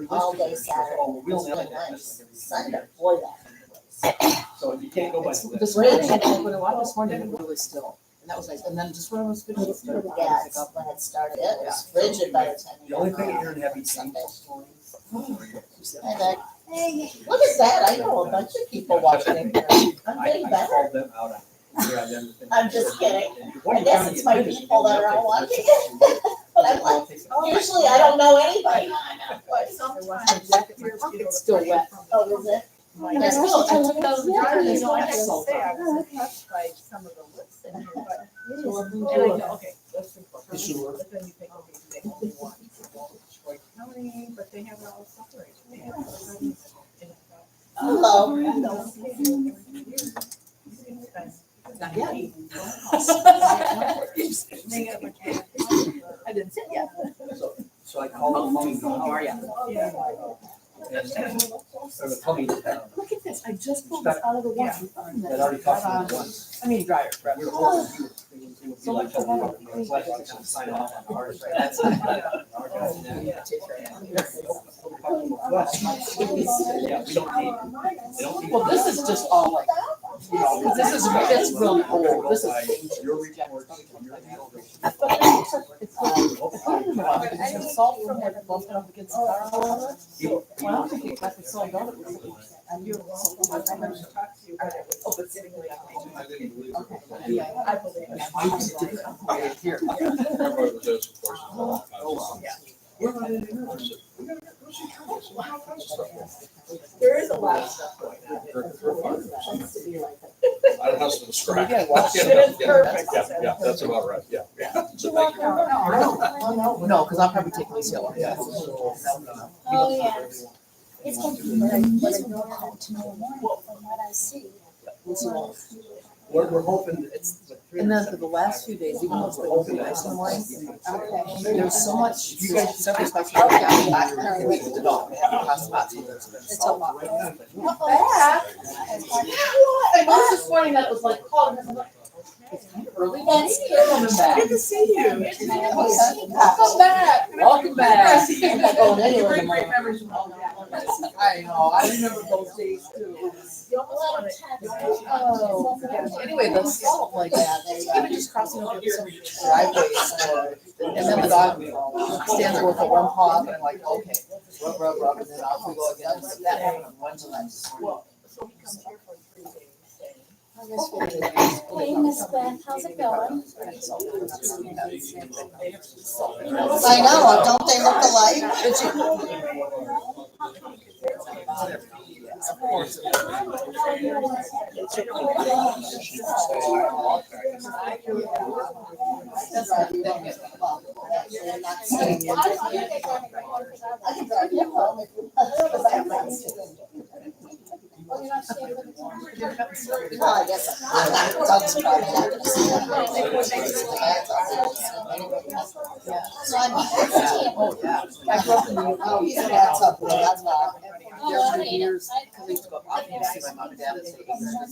all day Saturday. It was really nice. Sunday, boy, that. So you can't go by. This morning, I opened a lot this morning, it was really still, and that was nice, and then just when I was finishing. Yeah, it's when it started, it was frigid by the time. The only thing here in heavy Sunday. Sunday. Hey, Beck. Hey, look at that, I know a bunch of people watching here. I'm getting better. Called them out on their identity. I'm just kidding. I guess it's my people that are all watching it. But I'm like, usually I don't know anybody. But sometimes. It's still wet. Oh, is it? And I still, I took those dryers, and so I had So salt I on. was impressed by some of the lists in here, but, and I know, okay, that's important. Sure. But then you think, okay, do they only want Detroit County, but they have it all separated. They have it all in Hello. Not yet. I didn't sit yet. So I called the plumbing. How are ya? Or the plumbing. Look at this, I just pulled this out of the water. That already talked to me once. I mean, dryer. We were hoping he would be like, sign off on ours, right? That's it. Our guys, yeah. Yeah, we don't need, they don't need. Well, this is just all like, you know, 'cause this is really old, this is. Your report, your It's salt from there, bumping up against the car. Well, I don't think it got the salt on it. I knew, I never talked to you, but it was, oh, but sitting like. I didn't believe it. Yeah, I believe it. Here. Everybody was there, of course. Yeah. We're not in here. I said, we gotta go see Curtis. Well, how fast is stuff? There is a lot of stuff going on. I don't have to describe. Maybe I watched Yeah, It is yeah, perfect. Yeah, that's about right, yeah. So thank you. No, because I'll probably take my seal. Yeah. Oh, yeah. It's gonna be very miserable out tomorrow morning from what I see. We're hoping it's. And then for the last few days, even though it's been open nice in the morning, there's so much, you guys, several spots. I can't wait to go. Hot spots. It's a lot. Not bad. I noticed this morning that it was like, oh, it's kind of early. Thanks for coming back. Good to see you. Welcome back. Welcome back. I'm not going anywhere Great tomorrow. memories from all that. I know, I remember those days too. You almost want to. Oh, anyway, the salt, like, even just crossing over some driveways, and then the dog stands there with a one paw, and I'm like, okay, rub, and then off we go again. That happened one time. Well, so he comes here for 3 days. Hey, Miss Beth, how's it going? I know, don't they look alike? Of course. No, I guess I'm not, Doug's probably not gonna see that. So I'm. Oh, yeah. I grew up in the. Oh, yeah, that's up there, that's not. There were years, because I used to go often to see my mom and dad and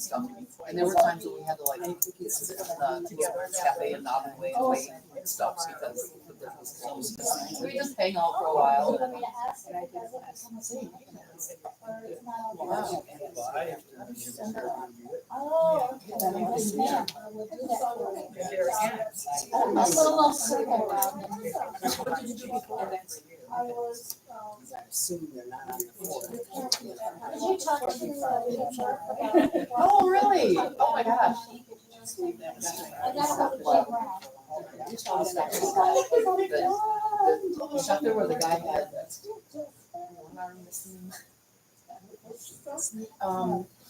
stuff. And there were times when we had to like sit in the cafe and knob and wait and stuff because the business closed. So we just hang out for a while. Wow. Oh, okay. Yes, ma'am. I will do that for you. There again. I'm a little circle around. What did you do before that? I was, Assuming they're not on the floor. did you talk to HR about? Oh, really? Oh, my gosh. I got a hold of Jim Brown. The shop there where the guy had one arm missing.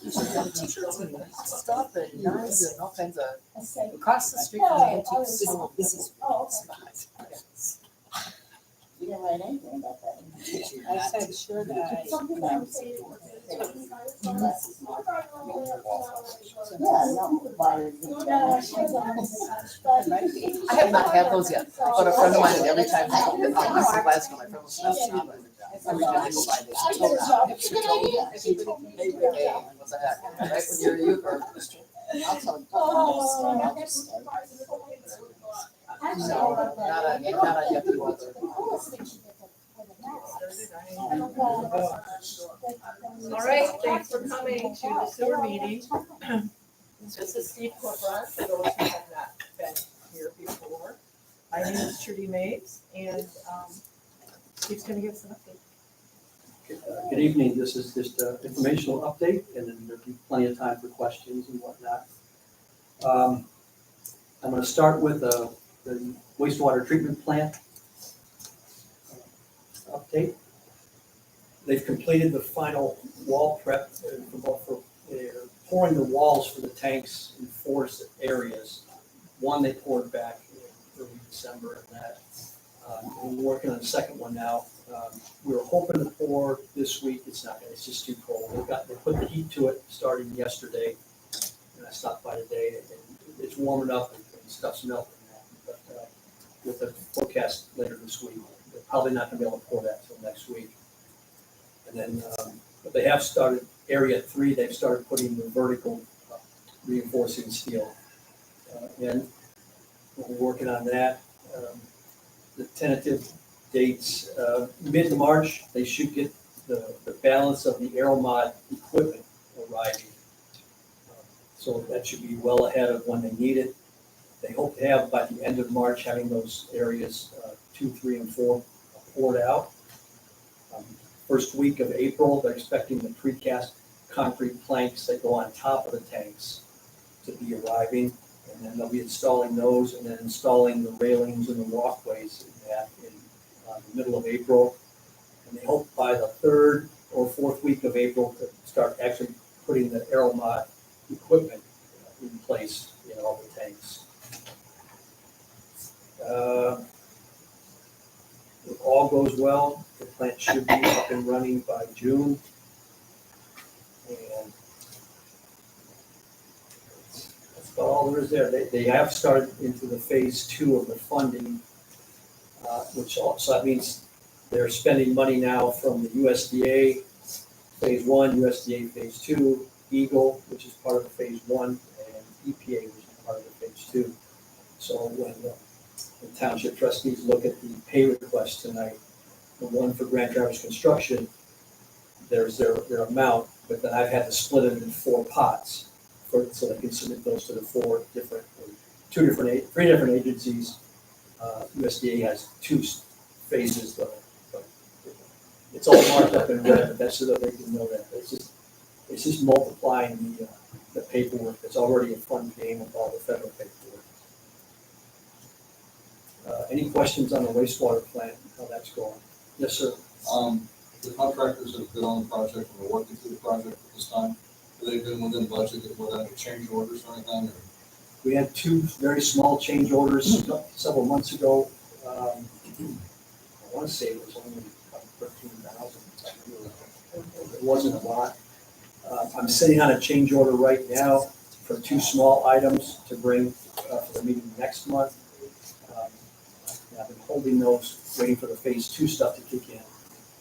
He should have t-shirts and stuff and knives and all kinds of, across the street from the antique store. This is spot. You didn't write anything about that. I said, sure that I. Yeah, no, why? I have not had those yet, but a friend of mine, and every time I this is the last one, my friend was every time I go by this. What's the heck? Right when you're a youth or? I'll tell you. No, not a yucky weather. started. All right, thanks for coming to the sewer meeting. This is Steve Corcoran, for those who have not been here before. My name is Trudy Mays, and Steve's gonna give us an update. Good evening. This is just an informational update, and then there'll be plenty of time for questions and whatnot. I'm going to start with the wastewater treatment plant update. They've completed the final wall prep for they're pouring the walls for the tanks in 4 areas. One they poured back in early December, and that we're working on the second one now. We were hoping to pour this week. It's not gonna, it's just too cold. They put the heat to it starting yesterday, and I stopped by today, and it's warming up and stuff's melting now. But with the forecast later this week, they're probably not gonna be able to pour that till next week. And then, but they have started area 3. They've started putting the vertical reinforcing steel in. We're working on that. The tentative dates, mid-March, they should get the balance of the Aeromod equipment arriving. So that should be well ahead of when they need it. They hope to have, by the end of March, having those areas 2, 3, and 4 poured out. First week of April, they're expecting the precast concrete planks that go on top of the tanks to be arriving. And then they'll be installing those and then installing the railings and the walkways in that in the middle of April. And they hope by the 3rd or 4th week of April to start actually putting the Aeromod equipment in place in all the tanks. If all goes well, the plant should be up and running by June. And that's about all there is there. They have started into the phase 2 of the funding, which also, that means they're spending money now from the USDA phase 1, USDA phase 2, EAGLE, which is part of the phase 1, and EPA, which is part of the phase 2. So when the township trustees look at the pay request tonight, the one for Grant Traverse Construction, there's their amount, but then I've had to split it into 4 pots so they can submit those to the 3 different agencies. USDA has 2 phases, but it's all marked up in red, but that's so that they can know that. It's just multiplying the paperwork. It's already a fun game with all the federal paperwork. Any questions on the wastewater plant and how that's going? Yes, sir. The contractors that have been on the project and are working through the project at this time, have they been within budget without any change orders or anything? Or? We had 2 very small change orders several months ago. I want to say it was only about 13,000. It wasn't a lot. I'm sitting on a change order right now for 2 small items to bring for the meeting next month. I've been holding those, waiting for the phase 2 stuff to kick in.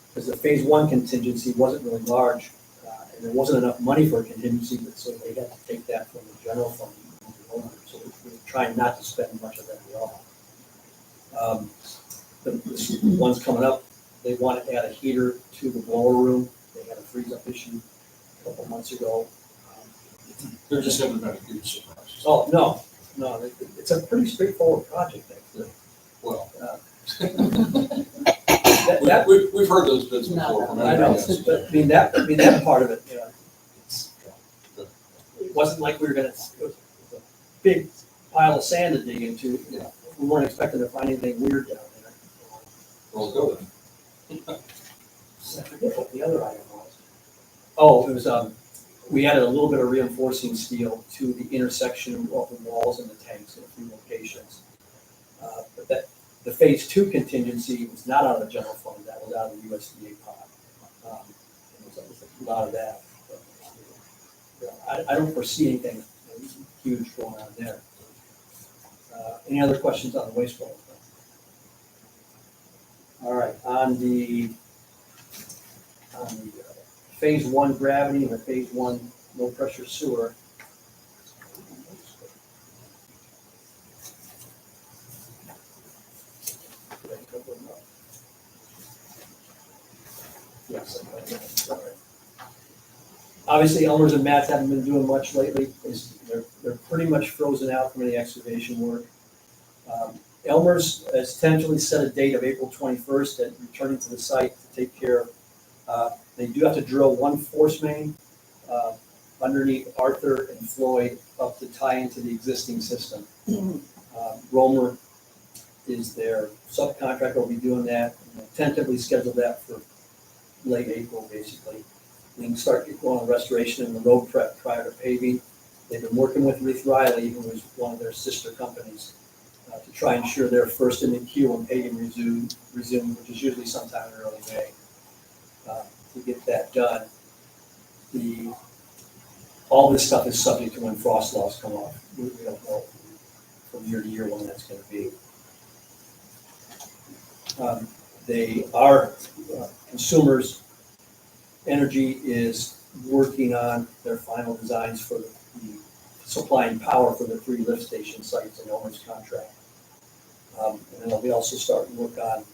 Because the phase 1 contingency wasn't really large, and there wasn't enough money for a contingency, so they had to take that from the general fund. So we're trying not to spend much of that at all. The ones coming up, they wanted to add a heater to the blower room. They had a freeze-up issue a couple months ago. They're just haven't been a huge surprise. Oh, no, it's a pretty straightforward project, actually. Well, we've heard those bits before. From I know, but that part of it, you know, it wasn't like we were gonna. It was a big pile of sand to dig into. You know, we weren't expecting to find anything weird down there. Well, go then. I forget what the other item was. Oh, it was we added a little bit of reinforcing steel to the intersection of the walls and the tanks in a few locations. But that the phase 2 contingency was not out of the general fund. That was out of the USDA pot. It was a lot of that. But, I don't foresee anything huge going on there. Any other questions on the wastewater plant? All right, on the phase 1 gravity and the phase 1 low pressure sewer. Yes. All right. Obviously, Elmer's and Matt's haven't been doing much lately. They're pretty much frozen out from any excavation work. Elmer's has tentatively set a date of April 21st at returning to the site to take care of. They do have to drill one force main underneath Arthur and Floyd up to tie into the existing system. Romer is their subcontractor, will be doing that. Tentatively scheduled that for late April, basically. We can start going on restoration and the road prep prior to paving. They've been working with Ruth Riley, who is one of their sister companies, to try and ensure they're first in the queue when paving resume, which is usually sometime in early May. To get that done, all this stuff is subject to when frost laws come off. We don't know from year to year when that's going to be. They are consumers. Energy is working on their final designs for the supplying power for the 3 lift station sites in Elmer's contract. And then they'll be also starting to work on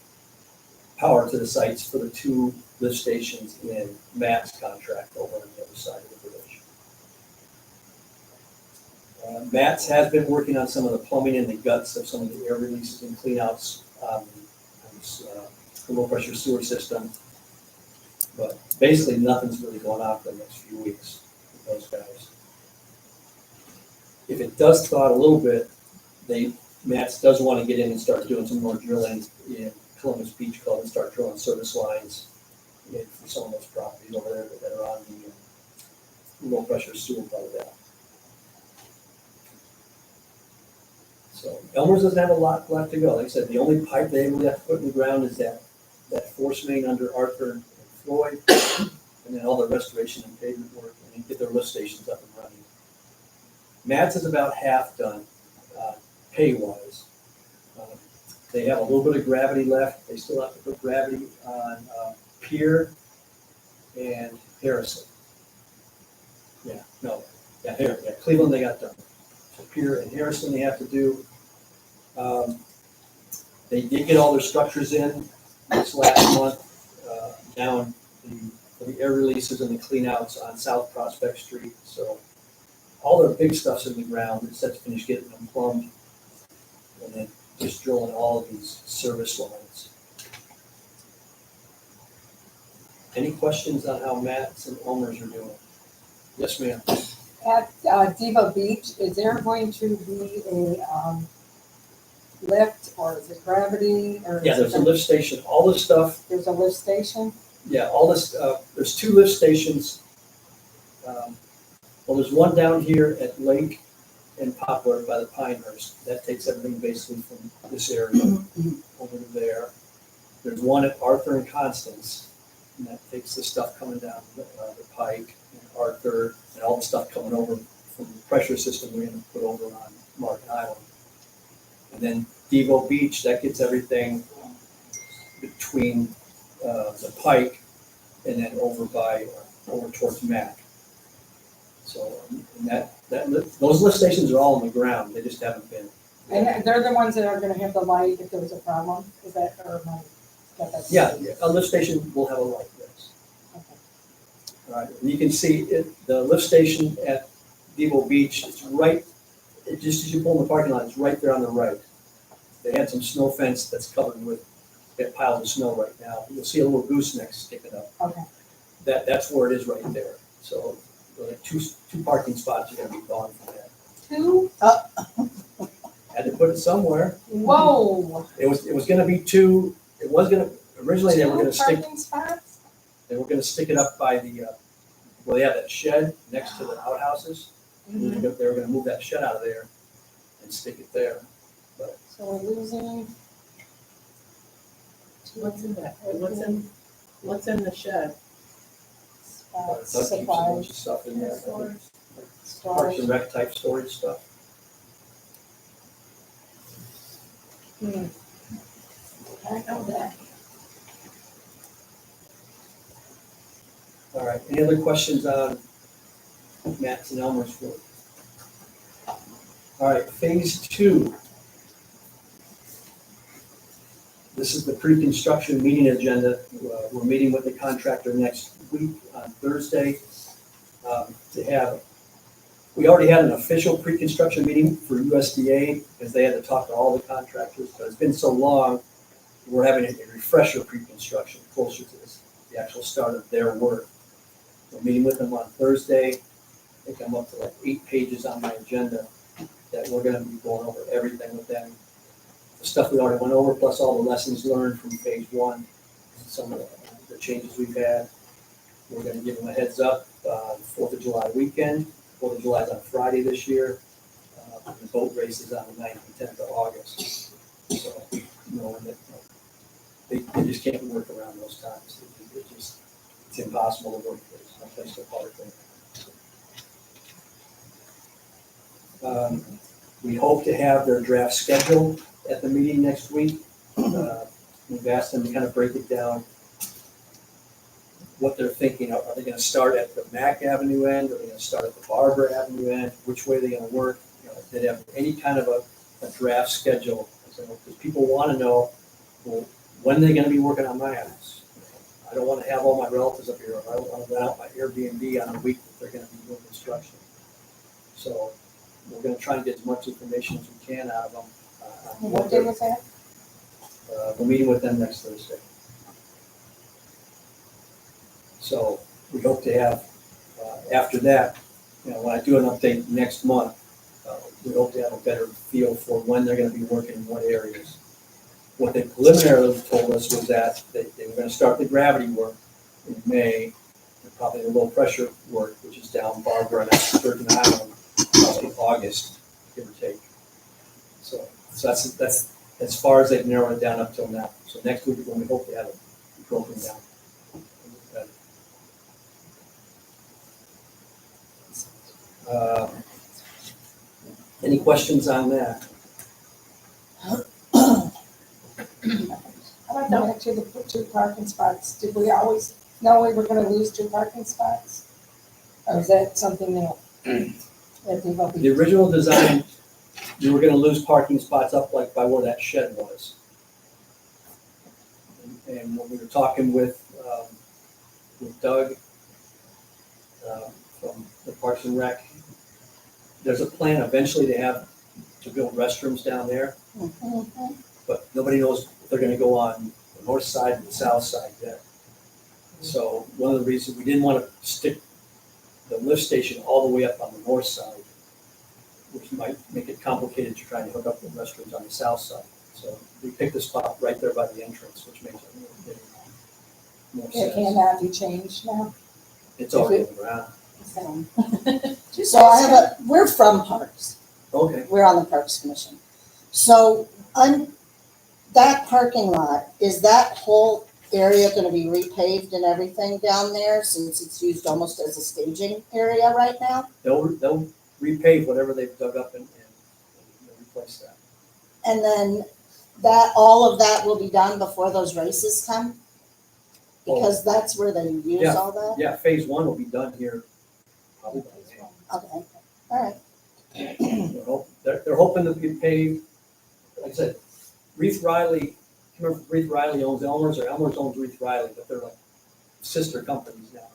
power to the sites for the 2 lift stations in Matt's contract over on the other side of the bridge. Matt's has been working on some of the plumbing and the guts of some of the air releases and cleanouts on the low pressure sewer system. But basically, nothing's really going on for the next few weeks with those guys. If it does thaw out a little bit, Matt's does want to get in and start doing some more drilling in Columbus Beach Club and start drilling service lines for some of those properties over there that are on the low pressure sewer part of that. So Elmer's doesn't have a lot left to go. Like I said, the only pipe they really have to put in the ground is that force main under Arthur and Floyd, and then all the restoration and pavement work, and then get their lift stations up and running. Matt's is about half done, pay-wise. They have a little bit of gravity left. They still have to put gravity on Pier and Harrison. Cleveland they got done. So Pier and Harrison they have to do. They did get all their structures in this last month, down for the air releases and the cleanouts on South Prospect Street. So all their big stuff's in the ground. It's set to finish getting them plumbed, and then just drilling all of these service lines. Any questions on how Matt's and Elmer's are doing? Yes, ma'am. At Depot Beach, is there going to be a lift, or is it gravity? Or Yeah, there's a lift station. All this stuff. There's a lift station? Yeah, all this, there's 2 lift stations. Well, there's one down here at Lake and Poplar by the Pinehurst. That takes everything basically from this area over to there. There's one at Arthur and Constance, and that takes the stuff coming down the Pike and Arthur, and all the stuff coming over from the pressure system we're going to put over on Martin Island. And then Devo Beach, that gets everything between the Pike and then over towards Mac. So those lift stations are all on the ground. They just haven't been. And they're the ones that are gonna have the light if there's a problem? Is that, or am I got that? Yeah, a lift station will have a light, yes. Okay. All right, and you can see the lift station at Devo Beach, it's right, just as you pull in the parking lot, it's right there on the right. They had some snow fence that's covered with piles of snow right now. You'll see a little gooseneck sticking up. Okay. That's where it is right there. So the 2 parking spots are gonna be gone from that. 2? Had to put it somewhere. Whoa. It was gonna be 2, originally they were gonna 2 stick, parking spots? they were gonna stick it up by the, well, they have that shed next to the outhouses. Mhm. They were gonna move that shed out of there and stick it there. But So we're losing. What's in that? What's in the shed? Spots, Doug keeps a bunch supplies, of stuff in there. Parks storage. and Rec type storage stuff. I know that. All right, any other questions on Matt's and Elmer's work? All right, phase 2. This is the pre-construction meeting agenda. We're meeting with the contractor next week on Thursday to have, we already had an official pre-construction meeting for USDA because they had to talk to all the contractors, but it's been so long, we're having a refresher pre-construction closer to this, the actual start of their work. We're meeting with them on Thursday. I think I'm up to like 8 pages on my agenda that we're gonna be going over everything with them. The stuff we already went over, plus all the lessons learned from phase 1, some of the changes we've had. We're gonna give them a heads up, 4th of July weekend. 4th of July is on Friday this year. The boat race is on the 9th and 10th of August. So, knowing that they just can't work around those times. It's impossible to work. There's no place to park there. We hope to have their draft schedule at the meeting next week. We've asked them to kind of break it down, what they're thinking. Are they gonna start at the Mac Avenue end? Are they gonna start at the Barber Avenue end? Which way are they gonna work? If they have any kind of a draft schedule, because people wanna know, well, when are they gonna be working on my house? I don't wanna have all my relatives up here. I don't wanna rent out my Airbnb on a week that they're gonna be doing construction. So we're gonna try and get as much information as we can out of them. What day was that? We're meeting with them next Thursday. So we hope to have, after that, when I do an update next month, we hope to have a better feel for when they're gonna be working in what areas. What they preliminarily told us was that they were gonna start the gravity work in May, and probably the low pressure work, which is down Barbara and Sturgeon Island, probably August, give or take. So that's as far as they've narrowed it down up till now. So next week, when we hope to have it broken down. Any questions on that? How about back to the 2 parking spots? Did we always know we were gonna lose 2 parking spots? Or is that something new? The original design, you were gonna lose parking spots up like by where that shed was. And when we were talking with Doug from the Parks and Rec, there's a plan eventually to build restrooms down there, but nobody knows if they're gonna go on the north side and the south side yet. So one of the reasons we didn't want to stick the lift station all the way up on the north side, which might make it complicated to try and hook up the restrooms on the south side. So we picked a spot right there by the entrance, which makes it more It sense. cannot be changed now. It's already on the ground. So we're from Parks. Okay. We're on the Parks Commission. So that parking lot, is that whole area gonna be repaved and everything down there since it's used almost as a staging area right now? They'll repave whatever they've dug up and replace that. And then all of that will be done before those races come? Because that's where they use Yeah. all that? Yeah, phase 1 will be done here probably by May. Okay, all right. They're hoping to be paved, like I said, Reith Riley, remember Reith Riley owns Elmer's, or Elmer's owns Reith Riley, but they're like sister companies now.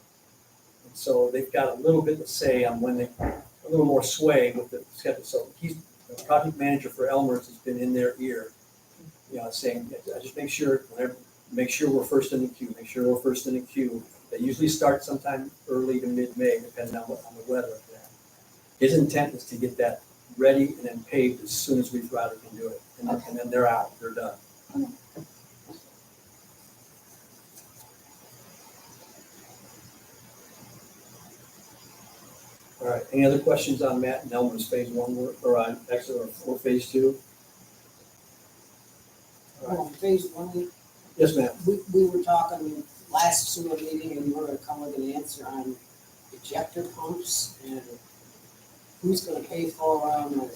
And so they've got a little bit to say on when a little more sway with the schedule. So the project manager for Elmer's has been in their ear, saying, just make sure we're first in the queue, make sure we're first in the queue. They usually start sometime early to mid-May, depending on the weather up there. His intent is to get that ready and then paved as soon as Reith Riley can do it. And then they're out, they're done. All right, any other questions on Matt and Elmer's phase 1 work, or on or phase 2? Phase 1, Yes, ma'am. we were talking last sewer meeting and you were gonna come with an answer on ejector pumps and who's gonna pay for them and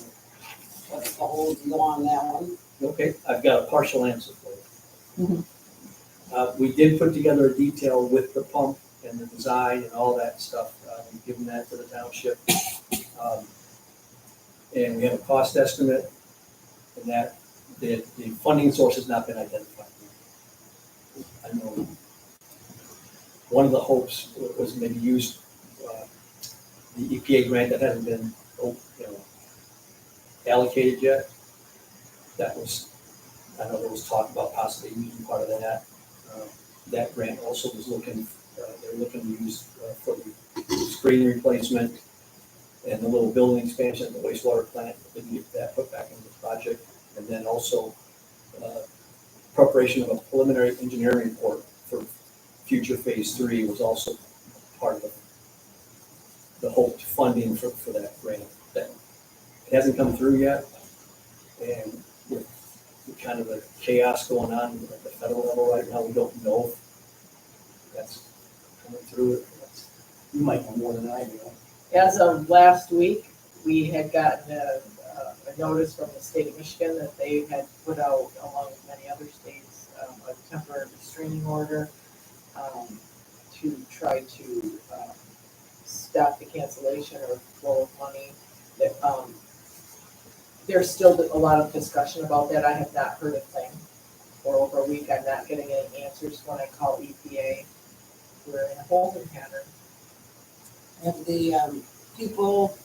what's the whole deal on that one? Okay, I've got a partial answer for you. We did put together a detail with the pump and the design and all that stuff. We've given that to the township. And we have a cost estimate, and that the funding source has not been identified yet. I know one of the hopes was maybe use the EPA grant that hasn't been, allocated yet. That was, I know there was talk about possibly using part of that. That grant also was looking, they're looking to use for the screen replacement and the little building expansion at the wastewater plant, to get that put back into the project. And then also preparation of a preliminary engineering report for future phase 3 was also part of the hoped funding for that grant. That it hasn't come through yet, and with kind of the chaos going on at the federal level right now, we don't know if that's coming through. You might know more than I do. As of last week, we had gotten a notice from the state of Michigan that they had put out, along with many other states, a temporary restraining order to try to stop the cancellation or flow of money. That, there's still a lot of discussion about that. I have not heard a thing for over a week. I'm not getting any answers when I call EPA. We're in a holding pattern. Have the people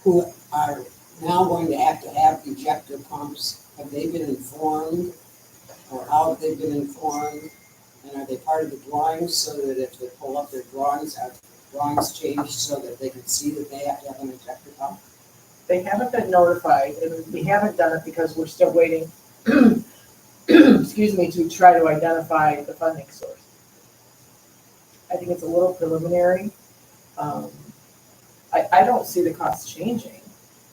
who are now going to have ejector pumps, have they been informed? Or how have they been informed? And are they part of the drawings so that if they pull up their drawings, have drawings changed so that they can see that they have to have an ejector pump? They haven't been notified, and we haven't done it because we're still waiting, excuse me, to try to identify the funding source. I think it's a little preliminary. I don't see the cost changing.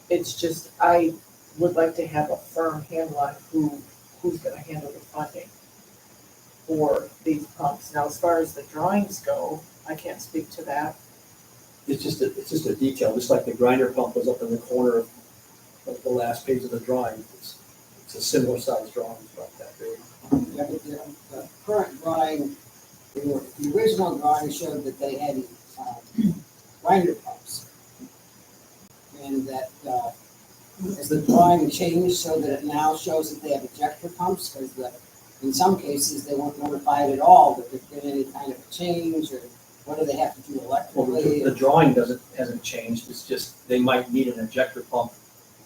It's just, I would like to have a firm handle on who's gonna handle the funding for these pumps. Now, as far as the drawings go, I can't speak to that. It's just a detail, just like the grinder pump was up in the corner of the last page of the drawing. It's a similar size drawing, it's about that big. Yeah, but the current drawing, the original drawing showed that they had grinder pumps. And that, has the drawing changed so that it now shows that they have ejector pumps? Because in some cases, they weren't notified at all that there's been any kind of a change, or what do they have to do Well, electrically? the drawing hasn't changed, it's just they might need an ejector pump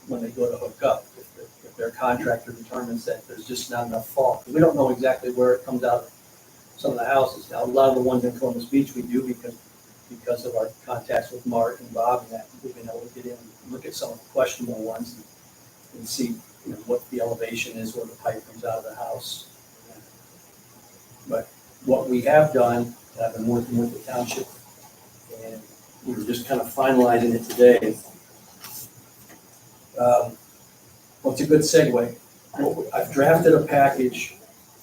when they go to hook up. If their contractor determines that there's just not enough fall. We don't know exactly where it comes out of some of the houses. Now, a lot of the ones in Columbus Beach we do because of our contacts with Mark and Bob, and that we've been able to get in and look at some of the questionable ones and see what the elevation is, where the pipe comes out of the house. But what we have done, I've been working with the township, and we were just kind of finalizing it today. Well, it's a good segue. I've drafted a package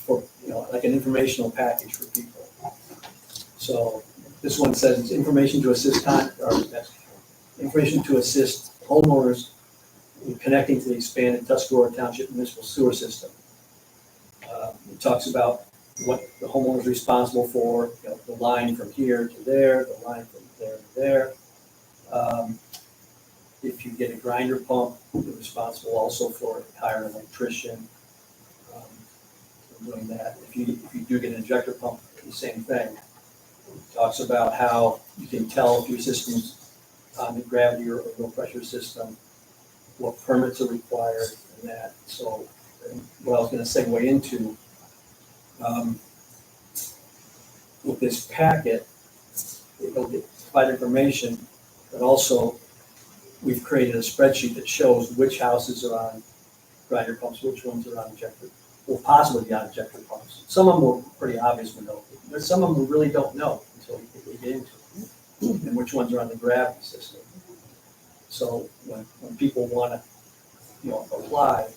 for, like an informational package for people. So this one says it's information to assist information to assist homeowners in connecting to the expanded Tuscarora Township municipal sewer system. It talks about what the homeowner is responsible for, the line from here to there, the line from there to there. If you get a grinder pump, you're responsible also for hiring an electrician, doing that. If you do get an ejector pump, the same thing. It talks about how you can tell if your system's on the gravity or low pressure system, what permits are required, and that. So what I was going to segue into, with this packet, it'll provide information, but also we've created a spreadsheet that shows which houses are on grinder pumps, which ones are on ejector, will possibly be on ejector pumps. Some of them were pretty obvious we know. There's some of them we really don't know until we get into it, and which ones are on the gravity system. So when people want to, apply,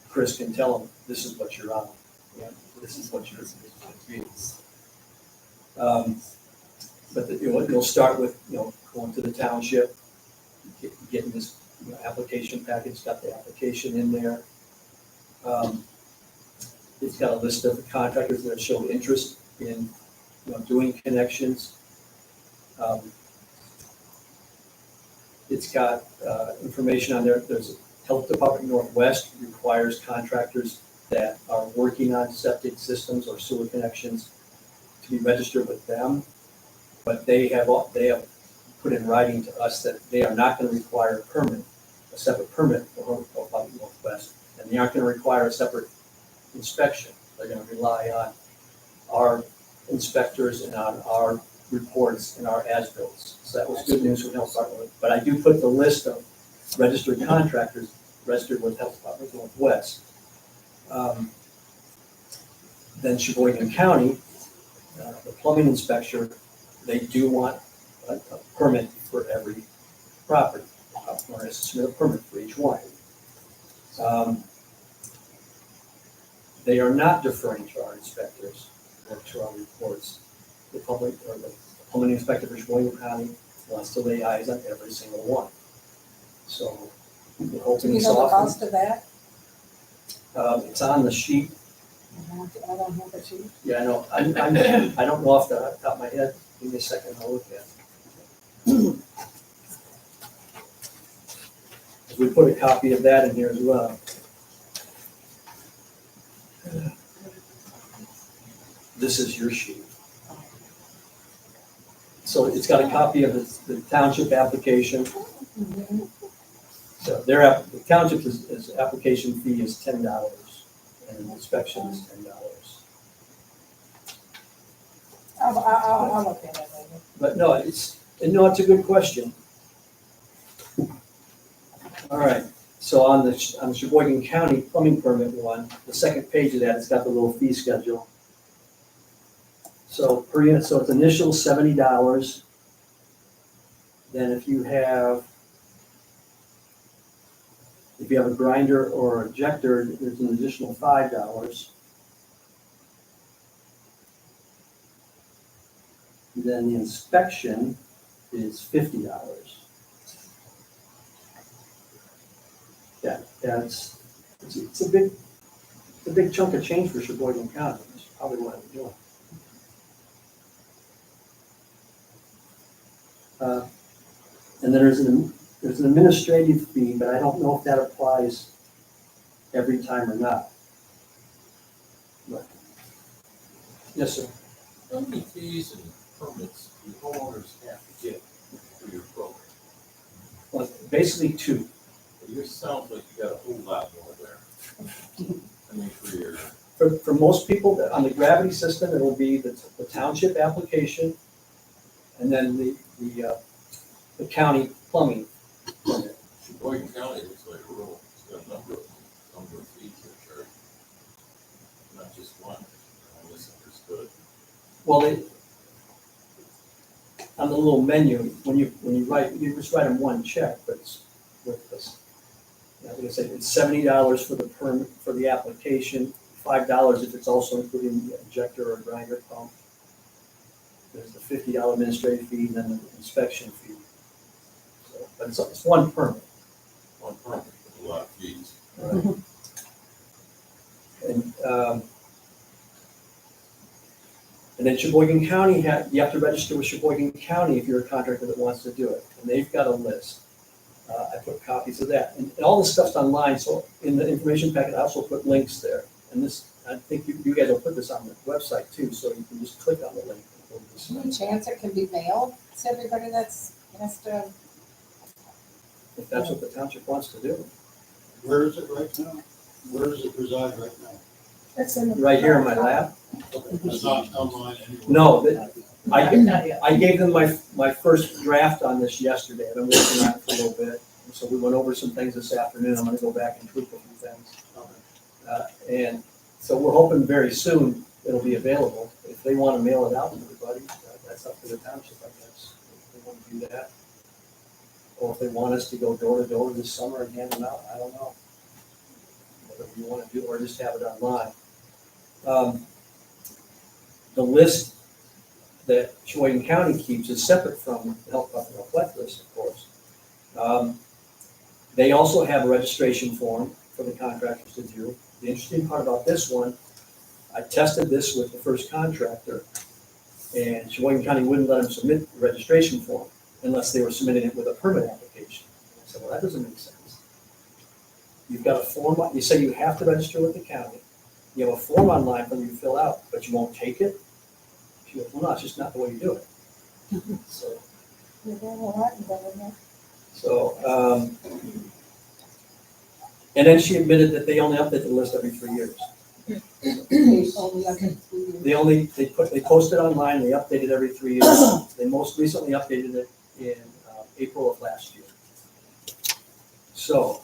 Chris can tell them this is what you're on. This is what you're going to be. But you'll start with going to the township, getting this application package. Got the application in there. It's got a list of the contractors that show interest in doing connections. It's got information on there. There's a Health Department Northwest requires contractors that are working on septic systems or sewer connections to be registered with them. But they have put in writing to us that they are not gonna require a permit, a separate permit for Bucket Northwest, and they aren't gonna require a separate inspection. They're gonna rely on our inspectors and on our reports and our as-bills. So that was good news from Health Department. But I do put the list of registered contractors registered with Health Department Northwest. Then Sheboygan County, the plumbing inspector, they do want a permit for every property. Or to submit a permit for each one. They are not deferring to our inspectors or to our reports. The public or the plumbing inspector for Sheboygan County wants to lay eyes on every single one. So we're Do hoping you it's know the often. cost of that? It's on the sheet. I don't have a sheet. Yeah, I know. I don't know off the top of my head. Give me a second, I'll look at it. We put a copy of that in here as well. This is your sheet. So it's got a copy of the township application. So the township's application fee is $10 and the inspection is $10. I'll look at it later. But no, it's a good question. All right, so on the Sheboygan County plumbing permit one, the second page of that, it's got the little fee schedule. So per unit, so it's initial $70. Then if you have a grinder or ejector, there's an additional $5. Then the inspection is $50. Yeah, it's a big chunk of change for Sheboygan County. That's probably what I'm doing. And then there's an administrative fee, but I don't know if that applies every time or not. But, yes, sir. How many fees and permits do homeowners have to get for your program? Well, basically two. It sounds like you got a whole lot more there. I mean, for your, For most people, on the gravity system, it'll be the township application, and then the county plumbing permit. Sheboygan County looks like a rural, it's got a number of fees they're charging. Not just one, I misunderstood. Well, on the little menu, when you just write them one check, but it's with this. I think I said it's $70 for the permit, for the application, $5 if it's also including the injector or grinder pump. There's the $50 administrative fee, and then the inspection fee. So, but it's one permit. One permit with a lot of fees. Right. And then Sheboygan County, you have to register with Sheboygan County if you're a contractor that wants to do it. And they've got a list. I put copies of that. And all this stuff's online, so in the information packet, I also put links there. And this, I think you guys will put this on the website too, so you can just click on the link. And go to this. Any chance it can be mailed to everybody that's has to? If that's what the township wants to do. Where is it right now? Where does it reside right now? It's in the. Right here in my lab? It's not online anywhere. No, I gave them my first draft on this yesterday. I've been working on it for a little bit. So we went over some things this afternoon. I'm gonna go back and tweak a few things. And so we're hoping very soon it'll be available. If they want to mail it out to everybody, that's up to the township, I guess. If they want to do that. Or if they want us to go door to door this summer and hand them out, I don't know. Whatever you want to do, or just have it online. The list that Sheboygan County keeps is separate from the Health Department Northwest list, of course. They also have a registration form for the contractors to do. The interesting part about this one, I tested this with the first contractor, and Sheboygan County wouldn't let them submit the registration form unless they were submitting it with a permit application. I said, well, that doesn't make sense. You've got a form, you say you have to register with the county, you have a form online for you to fill out, but you won't take it? She goes, well, no, it's just not the way you do it. So, You're doing a lot in government. so, and then she admitted that they only update the list every 3 years. They posted online, they updated every 3 years. They most recently updated it in April of last year. So,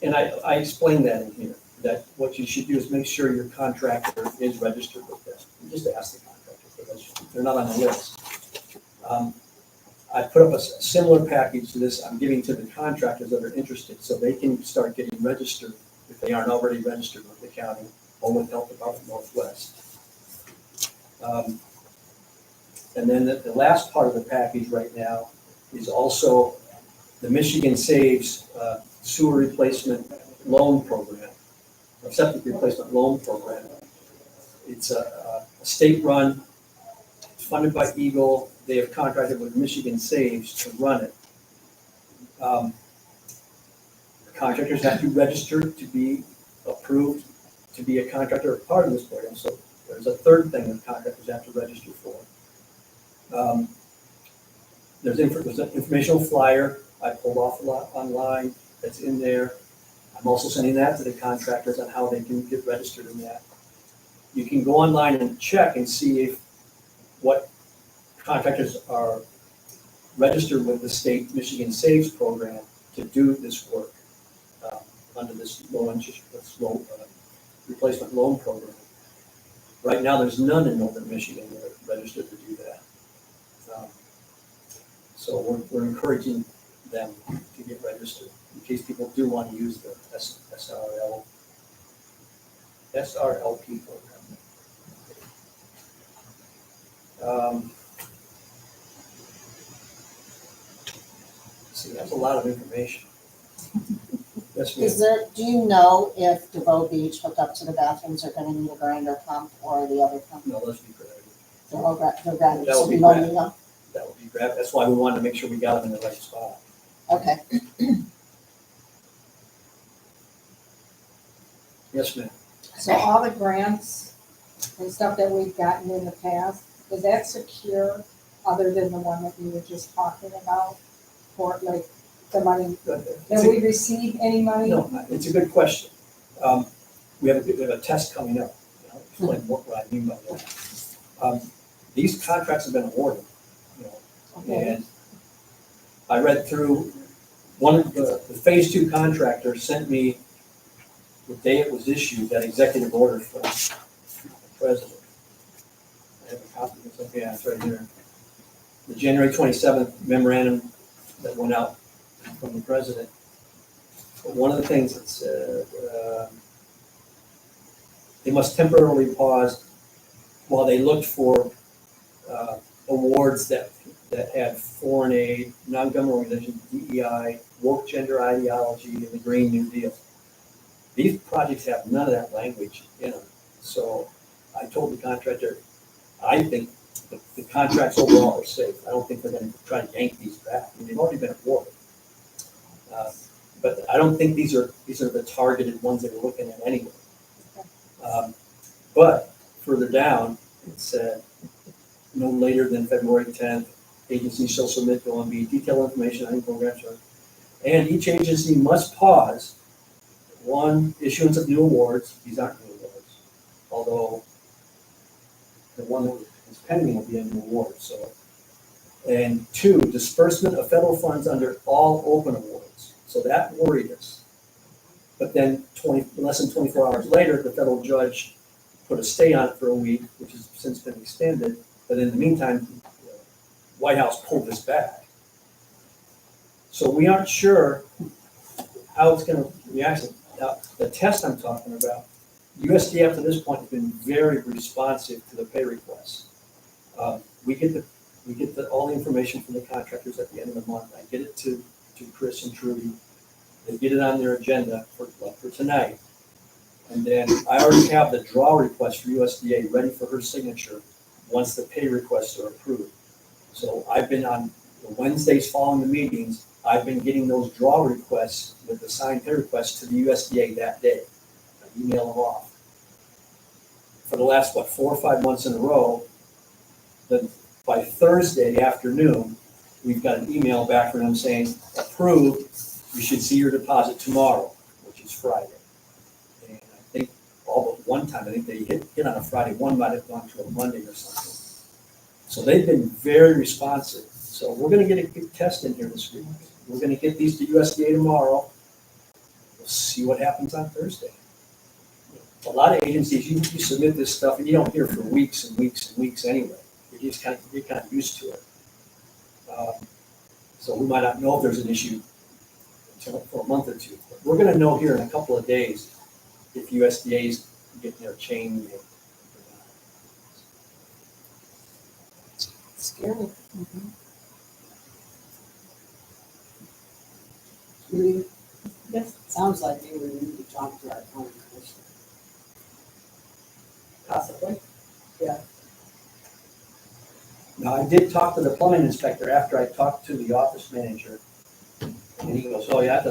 and I explained that in here, that what you should do is make sure your contractor is registered with them. You just ask the contractor if they're registered. They're not on the list. I put up a similar package to this I'm giving to the contractors that are interested, so they can start getting registered if they aren't already registered with the county or with Health Department Northwest. And then the last part of the package right now is also the Michigan Saves sewer replacement loan program, or septic replacement loan program. It's a state-run, funded by Eagle. They have contracted with Michigan Saves to run it. The contractors have to register to be approved to be a contractor or part of this program. So there's a third thing that contractors have to register for. There's an informational flyer I pulled off a lot online that's in there. I'm also sending that to the contractors on how they can get registered in that. You can go online and check and see if what contractors are registered with the state Michigan Saves program to do this work under this replacement loan program. Right now, there's none in Northern Michigan that are registered to do that. So we're encouraging them to get registered in case people do want to use the SRLP program. See, that's a lot of information. Yes, ma'am. Do you know if DeVoe Beach hooked up to the bathrooms are gonna need a grinder pump or the other pump? No, let's be clear. They're grinders, That so would we be don't great. need them? That would be great. That's why we wanted to make sure we got them in the right spot. Okay. Yes, ma'am. So all the grants and stuff that we've gotten in the past, is that secure other than the one that you were just talking about? For like the money, have we received any money? No, it's a good question. We have a test coming up. I'll explain what I mean by that. These contracts have been awarded, and I read through one of the phase 2 contractor sent me the day it was issued, that executive order from the president. I have a copy of this. Okay, it's right here. The January 27th memorandum that went out from the president. But one of the things that said, they must temporarily pause while they looked for awards that had foreign aid, non-government organizations, DEI, woke gender ideology, and the Green New Deal. These projects have none of that language in them. So I told the contractor, I think the contracts overall are safe. I don't think they're going to try to yank these back. I mean, they've already been awarded. But I don't think these are the targeted ones that we're looking at anyway. But further down, it said, no later than February 10th, agencies shall submit to OMB detailed information on any programs, and each agency must pause one, issuance of new awards. These aren't new awards, although the one that is pending will be a new award. So, and 2, disbursement of federal funds under all open awards. So that worried us. But then less than 24 hours later, the federal judge put a stay on it for a week, which has since been extended. But in the meantime, the White House pulled this back. So we aren't sure how it's going to react. Now, the test I'm talking about, USDA up to this point has been very responsive to the pay requests. We get all the information from the contractors at the end of the month. I get it to Chris and Trudy. They get it on their agenda for tonight. And then I already have the draw request for USDA ready for her signature once the pay requests are approved. So I've been on the Wednesdays following the meetings, I've been getting those draw requests with the signed pay requests to the USDA that day. email them off. For the last, 4 or 5 months in a row, then by Thursday afternoon, we've got an email back from them saying, approved, you should see your deposit tomorrow, which is Friday. And I think all but one time, I think they hit on a Friday, one might have gone to a Monday or something. So they've been very responsive. So we're gonna get a good test in here this week. We're gonna get these to USDA tomorrow. We'll see what happens on Thursday. A lot of agencies, you submit this stuff and you don't hear for weeks and weeks and weeks anyway. You're kind of used to it. So we might not know if there's an issue until for a month or two. But we're gonna know here in a couple of days if USDA's getting their chain. Scary. Yes. Sounds like they would need to talk to our county commissioner. Possibly. Now, I did talk to the plumbing inspector after I talked to the office manager. And he goes, oh yeah,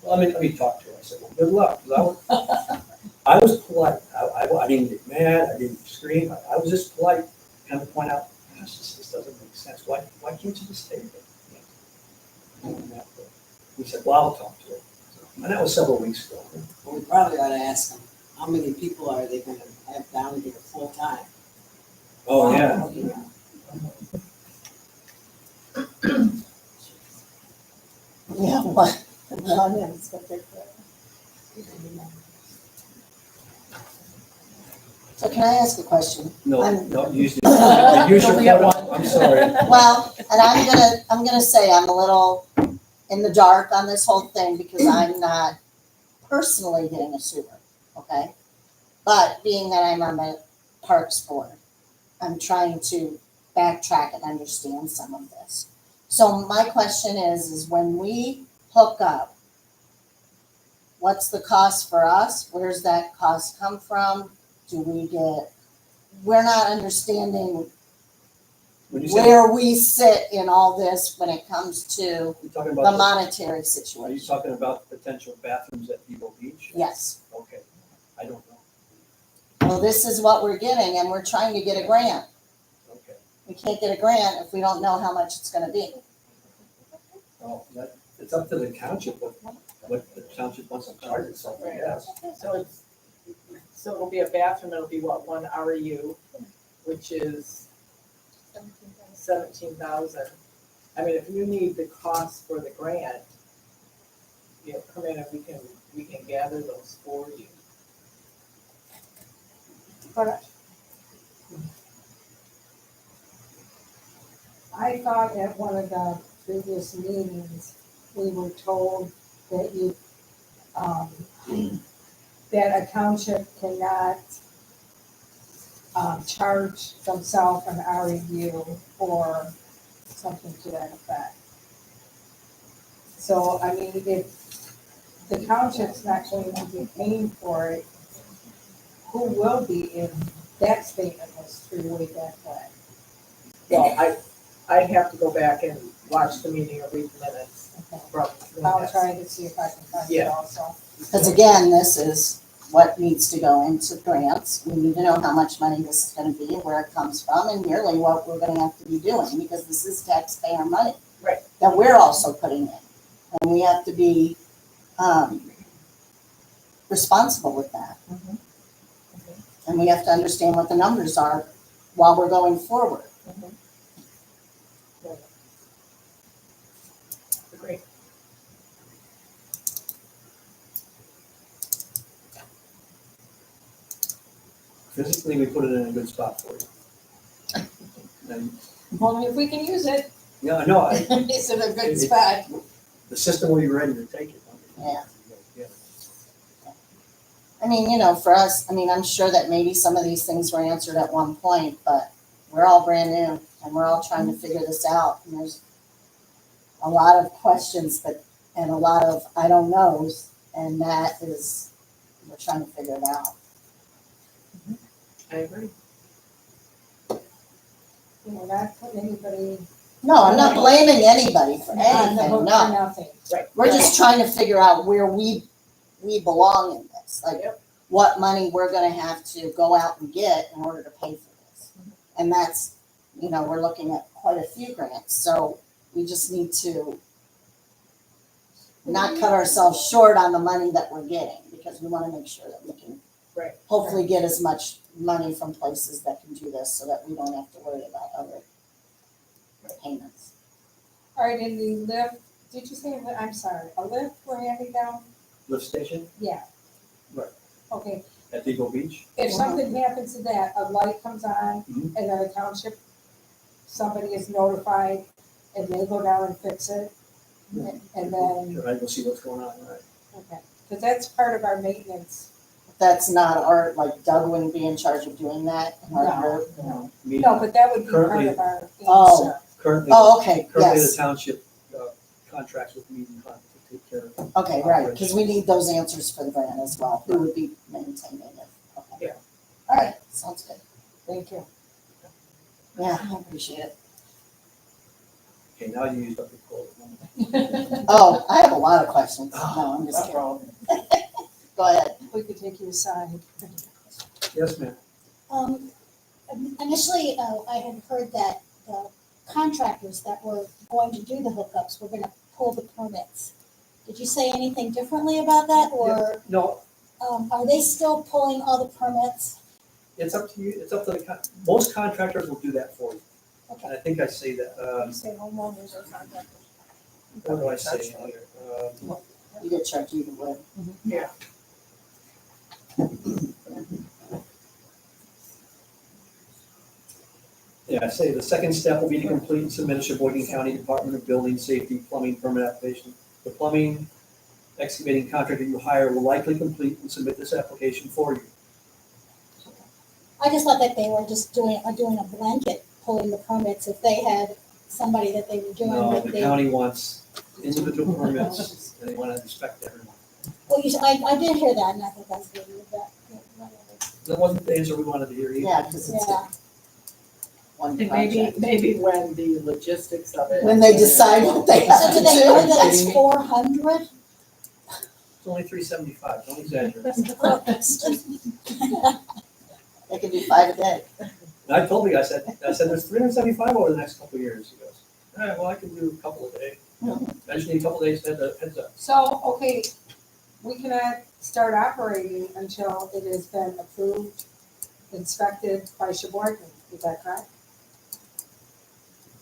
let me talk to her. I said, well, good luck. 'Cause I was polite. I didn't get mad. I didn't scream. I was just polite, kind of point out, gosh, this doesn't make sense. Why can't you just stay there? And he said, well, I'll talk to her. And that was several weeks ago. Well, we probably ought to ask them, how many people are they gonna have down here full time? Oh, yeah. Yeah, what? So can I ask a question? No, I'm- no, use your photo. I'm sorry. Well, and I'm gonna say I'm a little in the dark on this whole thing because I'm not personally getting a sewer, okay? But being that I'm on the Parks Board, I'm trying to backtrack and understand some of this. So my question is when we hook up, what's the cost for us? Where's that cost come from? We're not understanding When you say, where we sit in all this when it comes to you're talking the about, monetary are you situation. talking about potential bathrooms at Eagle Beach? Yes. Okay, I don't know. Well, this is what we're getting and we're trying to get a grant. Okay. We can't get a grant if we don't know how much it's gonna be. Well, it's up to the township, what the township wants to charge itself, I guess. So it'll be a bathroom, it'll be what, 1 RU, which is 17,000. I mean, if you need the cost for the grant, come in and we can gather those for you. But I thought at one of the previous meetings, we were told that that a township cannot charge themselves an REU or something to that effect. So, I mean, if the township's not going to be paying for it, who will be if that statement was true way back when? Well, I'd have to go back and watch the meeting or read the minutes Okay. from. I'll try to see if I can find it Yeah. also. Because again, this is what needs to go into grants. We need to know how much money this is gonna be, where it comes from, and nearly what we're gonna have to be doing, because this is taxpayer money. Right. That we're also putting in. And we have to be, responsible with that. Mhm. And we have to understand what the numbers are while we're going forward. Great. Physically, we put it in a good spot for you. And, Only if we can use it, yeah, no, it's in a good It- spot. the system will be ready to take it. Yeah. Yeah. I mean, for us, I'm sure that maybe some of these things were answered at one point, but we're all brand new and we're all trying to figure this out. And there's a lot of questions and a lot of I don't knows, and that is, we're trying to figure it out. I agree. We're not putting anybody No, I'm not blaming anybody for on the anything, hook for no. nothing. We're just trying to figure out where we belong in this. Like, Yep. what money we're gonna have to go out and get in order to pay for this. And that's, we're looking at quite a few grants, so we just need to not cut ourselves short on the money that we're getting, because we wanna make sure that we can Right. hopefully get as much money from places that can do this, so that we don't have to worry about other payments. All right, in the lift, did you say, I'm sorry, a lift we're handing down? Lift station Yeah. Right. Okay, at Depot Beach. if something happens to that, a light comes on Mhm. and then the township, somebody is notified and they go down and fix it. And then, Right, we'll see what's going on, right? okay, because that's part of our maintenance. That's not our, like Doug wouldn't be in charge of doing that in our group? No, Me- no, but that would be part Currently- of our Oh. answer. Currently, Oh, okay, currently the yes, township contracts with me to take care of. okay, right, because we need those answers for the grant as well, who would be maintaining it, okay. Yeah. All right, sounds good, Thank you. yeah, I appreciate it. Okay, now you used up the quote. Oh, I have a lot of questions, no, I'm just No kidding, problem. go ahead. We could take you aside. Yes, ma'am. Initially, I had heard that the contractors that were going to do the hookups were gonna pull the permits. Did you say anything differently about that, or, No, are they still pulling all the permits? it's up to you, it's up to most contractors will do that for you. And Okay, I think I say that, you say homeowners or contractors? what do I say here? You get charged either way. Yeah. Yeah, I say the second step will be to complete and submit a Sheboygan County Department of Building Safety plumbing permit application. The plumbing excavating contractor you hire will likely complete and submit this application for you. I just thought that they were just doing a blanket, pulling the permits, if they had somebody that they were doing. No, what the they- county wants individual permits, and they want to inspect everyone. Well, I did hear that, and I think that's good, that, whatever. That wasn't the answer we wanted to hear either. Yeah, because it's Yeah, one And project. maybe when the logistics of it. When they decide what they so have do to they know that do. it's 400? It's only $375, don't exaggerate. They can do 5 a day. And I told you, I said, there's 375 over the next couple of years. He goes, all right, well, I can do a couple a day. I just need a couple of days to heads up. So, okay, we cannot start operating until it has been approved, inspected by Sheboygan, is that correct?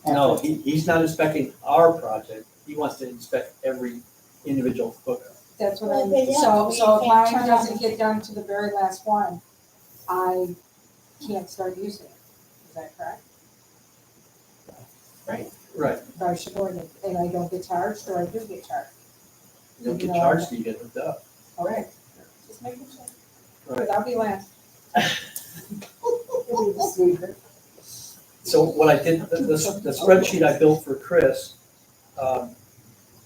No, he's not inspecting our project. He wants to inspect every individual hookup. That's what Well, I'm, yeah, so we if can't mine turn doesn't on- get done to the very last one, I can't start using it, is that correct? Right. By Sheboygan, and I don't get charged, or I do get charged? You don't get charged till you get hooked up. Okay, just making sure, Right. but I'll be last. So what I did, the spreadsheet I built for Chris,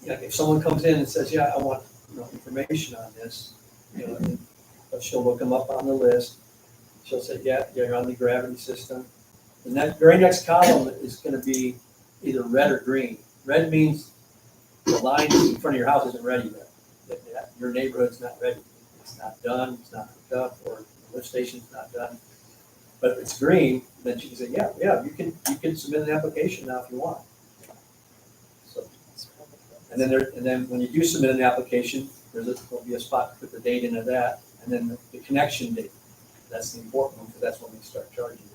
if someone comes in and says, yeah, I want, information on this, and she'll look them up on the list. She'll say, yeah, you're on the gravity system. And that very next column is gonna be either red or green. Red means the line in front of your house isn't ready yet. That your neighborhood's not ready. It's not done, it's not hooked up, or the lift station's not done. But if it's green, then she can say, yeah, you can submit an application now if you want. So, and then when you do submit an application, there'll be a spot to put the date into that, and then the connection date. That's the important one, because that's when we start charging you.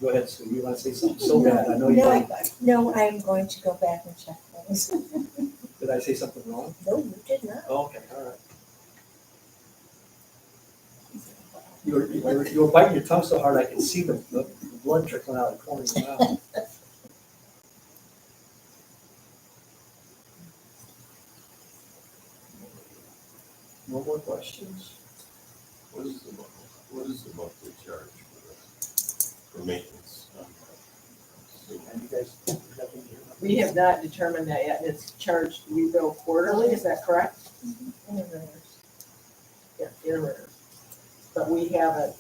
Go ahead, Sue, you want to say something so bad, I know you No, do. No, I'm going to go back and check those. Did I say something wrong? No, you did not. Oh, okay, all right. You were biting your tongue so hard I could see the blood trickling out of the corner of your mouth. No more questions? What is the monthly charge for maintenance? And you guys, nothing here? We have not determined that yet, and it's charged, we bill quarterly, is that correct? Yeah, in arrears. But we haven't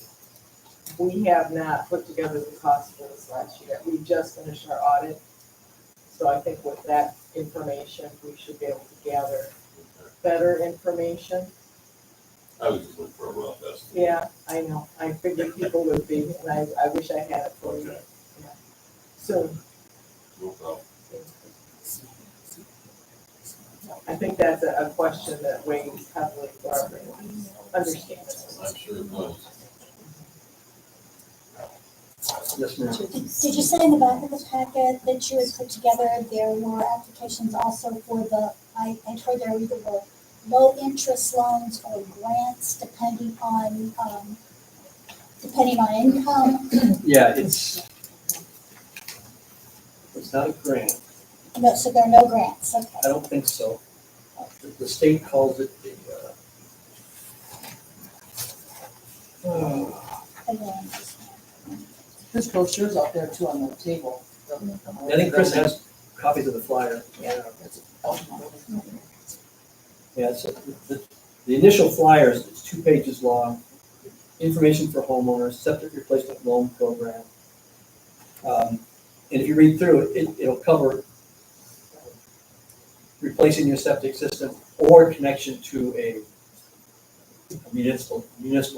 we have not put together the cost for this last year. We just finished our audit. So I think with that information, we should be able to gather better information. I was just looking for a rough estimate. Yeah, I know. I figured people would be, and I wish I had it for you. Okay. Yeah. Soon. No problem. I think that's a question that weighs heavily for everyone. Understand. I'm sure it was. Yes, ma'am. Did you say in the back of the packet that you had put together, there were applications also for the, I heard there either were low interest loans or grants depending on income? Yeah, it's not a grant. No, so there are no grants, okay. I don't think so. The state calls it A loan. There's brochures out there too on the table. I think Chris has copies of the flyer. Yeah. Yeah, so the initial flyer is 2 pages long. Information for homeowners, septic replacement loan program. And if you read through it, it'll cover replacing your septic system or connection to a municipal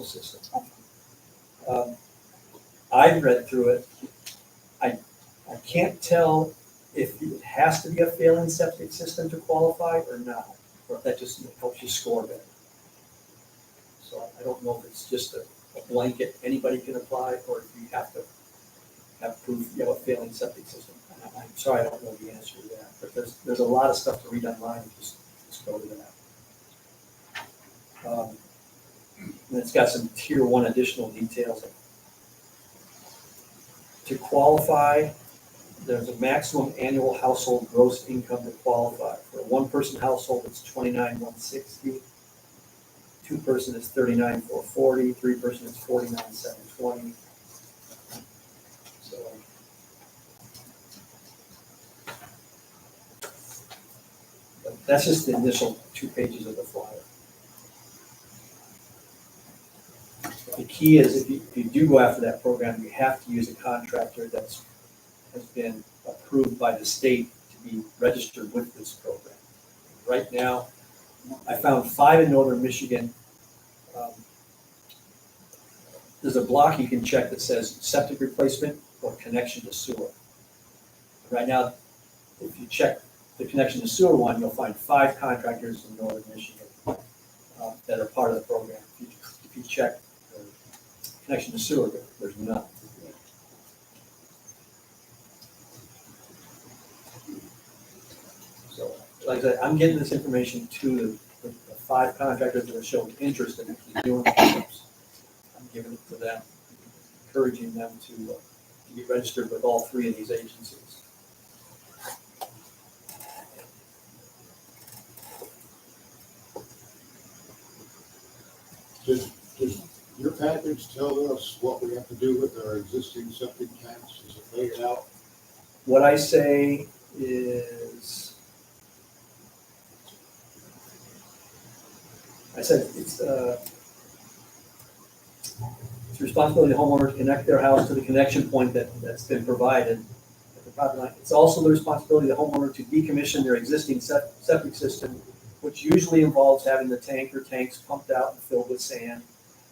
system. I've read through it. I can't tell if it has to be a failing septic system to qualify or not, or if that just helps you score better. So I don't know if it's just a blanket, anybody can apply, or if you have to have proof you have a failing septic system. I'm sorry, I don't know the answer to that, but there's a lot of stuff to read online, just go to that. And it's got some tier 1 additional details. To qualify, there's a maximum annual household gross income to qualify. For a 1-person household, it's $29,160. 2-person is $39,440. 3-person is $49,720. So, but that's just the initial 2 pages of the flyer. The key is if you do go after that program, you have to use a contractor has been approved by the state to be registered with this program. Right now, I found 5 in northern Michigan. There's a block you can check that says septic replacement or connection to sewer. Right now, if you check the connection to sewer one, you'll find 5 contractors in northern Michigan that are part of the program. If you check connection to sewer, there's none. So, like I said, I'm getting this information to the 5 contractors that are showing interest in actually doing this. I'm giving it to them, encouraging them to get registered with all 3 of these agencies. Does your package tell us what we have to do with our existing septic tanks? Is it laid out? What I say is, I said it's the responsibility of the homeowner to connect their house to the connection point that's been provided at the property line. It's also the responsibility of the homeowner to decommission their existing septic system, which usually involves having the tank or tanks pumped out and filled with sand.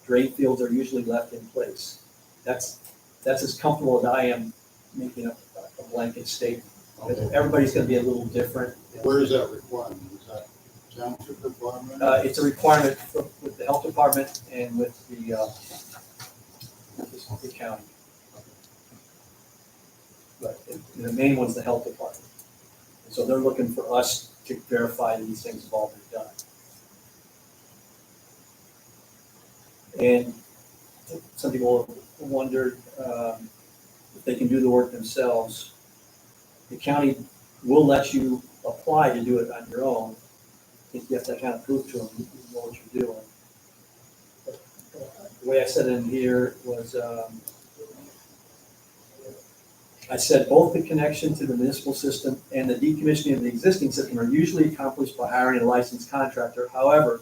Drain fields are usually left in place. That's as comfortable as I am making a blanket statement. Okay. Everybody's going to be a little different. Where is that requirement? Is that township requirement? It's a requirement with the health department and with the county. But the main one's the health department. So they're looking for us to verify that these things have all been done. And some people wondered if they can do the work themselves. The county will let you apply to do it on your own. I think you have to kind of prove to them you know what you're doing. But, the way I said it in here was, I said both the connection to the municipal system and the decommissioning of the existing system are usually accomplished by hiring a licensed contractor. However,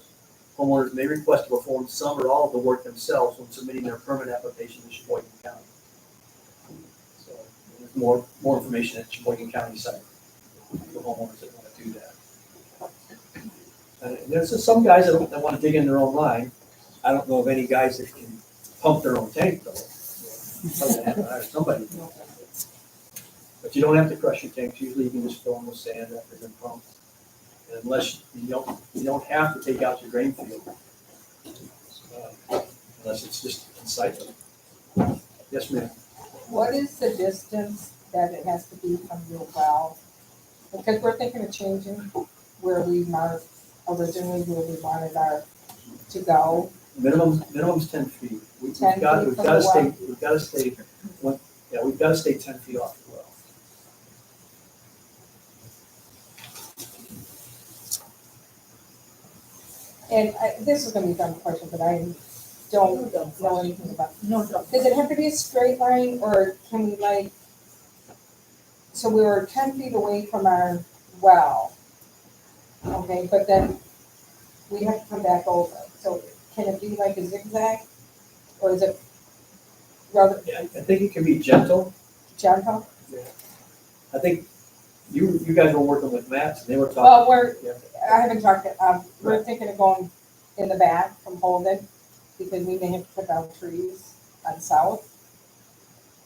homeowners may request to perform some or all of the work themselves when submitting their permit application to Sheboygan County. So there's more information at Sheboygan County site for homeowners that want to do that. And there's just some guys that want to dig in their own line. I don't know of any guys that can pump their own tank though. Other than hire somebody. But you don't have to crush your tanks. Usually you can just fill them with sand after they're pumped. And unless you don't have to take out your drain field. Unless it's just inside them. Yes, ma'am. What is the distance that it has to be from your well? Because we're thinking of changing where we marked originally where we wanted our to go. Minimum's 10 feet. We've 10 got feet to from the well? we've got to stay 10 feet off the well. And this is gonna be a dumb question, but I don't know anything about. No, Does it have to be a straight line or can we like, so we were 10 feet away from our well. Okay, but then we have to come back over. So can it be like a zigzag? Or is it rather Yeah, I think it can be gentle. gentle? I think you guys were working with Matt and they were talking. Well, Yeah. I haven't talked, we're thinking of going in the back from Holden because we may have to cut down trees on south.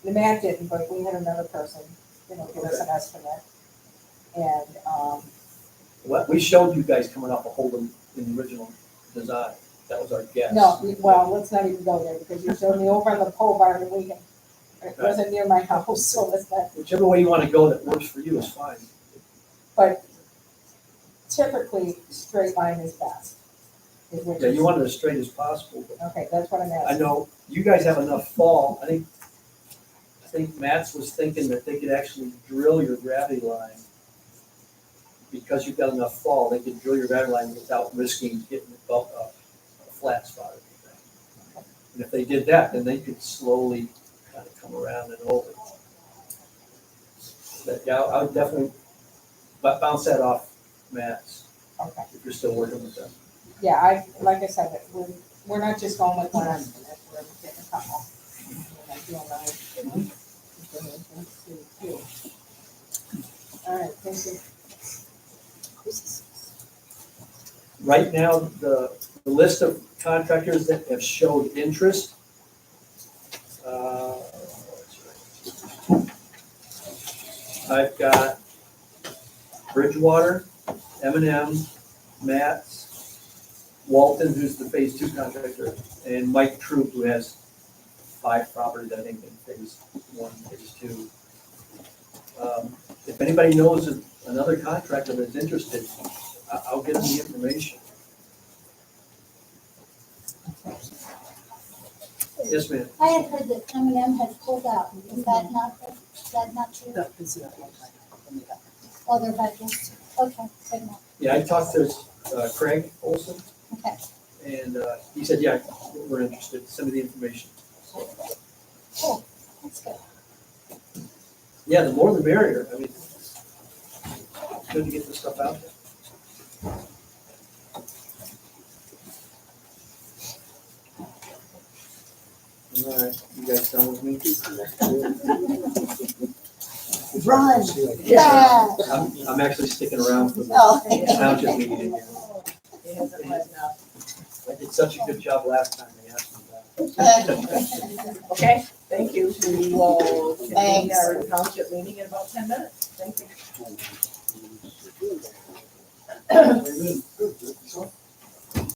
The Matt didn't, but we had another person, give us an estimate. And, What, we showed you guys coming off of Holden in the original design. That was our guess. no, let's not even go there because you showed me over on the pole barn and it wasn't near my house, so let's not. Whichever way you want to go that works for you is fine. But typically, straight line is best. Yeah, you want it as straight as possible. But Okay, that's what I'm I asking. know you guys have enough fall. I think Matt's was thinking that they could actually drill your gravity line. Because you've got enough fall, they could drill your gravity line without risking getting a flat spot. And if they did that, then they could slowly kind of come around and over. But yeah, I would definitely bounce that off Matt's Okay. if you're still working with them. Yeah, like I said, we're not just going with one estimate, we're getting a couple. All right, thank you. Right now, the list of contractors that have showed interest. I've got Bridgewater, M&M, Matt's, Walton, who's the phase 2 contractor, and Mike Troop, who has 5 properties, I think, in phase 1, phase 2. If anybody knows of another contractor that's interested, I'll get them the information. Yes, ma'am. I had heard that M&M had pulled out. Is that not true? No, it's not like that. Oh, they're back, yes. Okay, good enough. Yeah, I talked to Craig Olson, Okay. and he said, yeah, we're interested. Send me the information. Cool, that's good. Yeah, the more the merrier. I mean, it's good to get this stuff out there. All right, you guys done with me? Run, Yeah. fast. I'm actually sticking around for the Oh. township meeting again. it hasn't let up. I did such a good job last time, they asked me that. Okay, thank you. We will convene Thanks. our township meeting in about 10 minutes. Thank you. Good, good.